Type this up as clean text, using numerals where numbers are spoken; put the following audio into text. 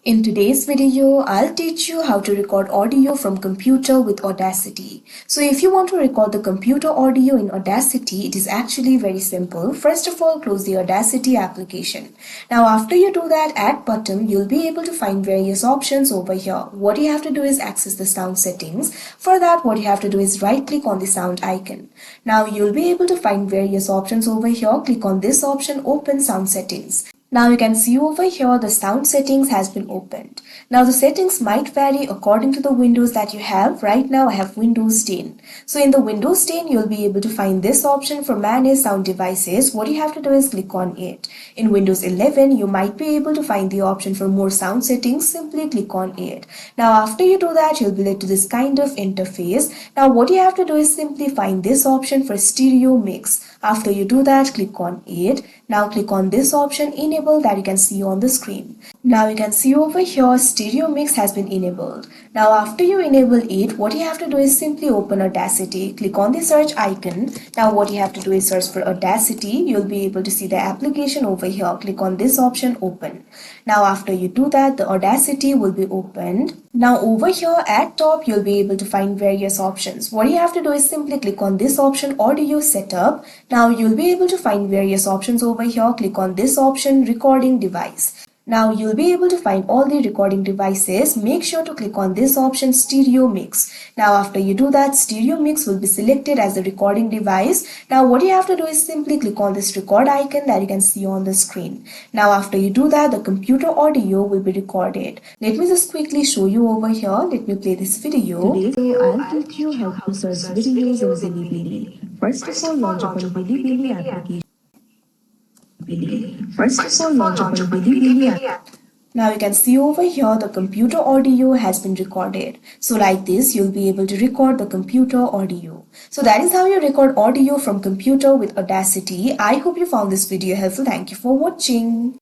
In today's video, I'll teach you how to record audio from computer with Audacity. So if you want to record the computer audio in Audacity, it is actually very simple. First of all, close the Audacity application. Now after you do that, at bottom, you'll be able to find various options over here. What you have to do is access the sound settings. For that, what you have to do is right click on the sound icon. Now you'll be able to find various options over here. Click on this option, open sound settings. Now you can see over here the sound settings has been opened. Now the settings might vary according to the Windows that you have. Right now I have Windows 10. So in the Windows 10 you'll be able to find this option for manage sound devices. What you have to do is click on it. In Windows 11 you might be able to find the option for more sound settings. Simply click on it. Now after you do that you'll be led to this kind of interface. Now what you have to do is simply find this option for stereo mix. After you do that, click on it. Now click on this option, enable, that you can see on the screen. Now you can see over here stereo mix has been enabled. Now after you enable it, what you have to do is simply open Audacity. Click on the search icon. Now what you have to do is search for Audacity. You'll be able to see the application over here. Click on this option, open. Now after you do that, the Audacity will be opened. Now over here at top, you'll be able to find various options. What you have to do is simply click on this option, audio setup. Now you'll be able to find various options over here. Click on this option, recording device. Now you'll be able to find all the recording devices. Make sure to click on this option, stereo mix. Now after you do that, stereo mix will be selected as the recording device. Now what you have to do is simply click on this record icon that you can see on the screen. Now after you do that, the computer audio will be recorded. Let me just quickly show you over here. Let me play this video. Today, I'll teach you how to search videos in Bilibili. First of all, launch open Bilibili application. Now you can see over here the computer audio has been recorded. So like this, you'll be able to record the computer audio. So that is how you record audio from computer with Audacity. I hope you found this video helpful. Thank you for watching.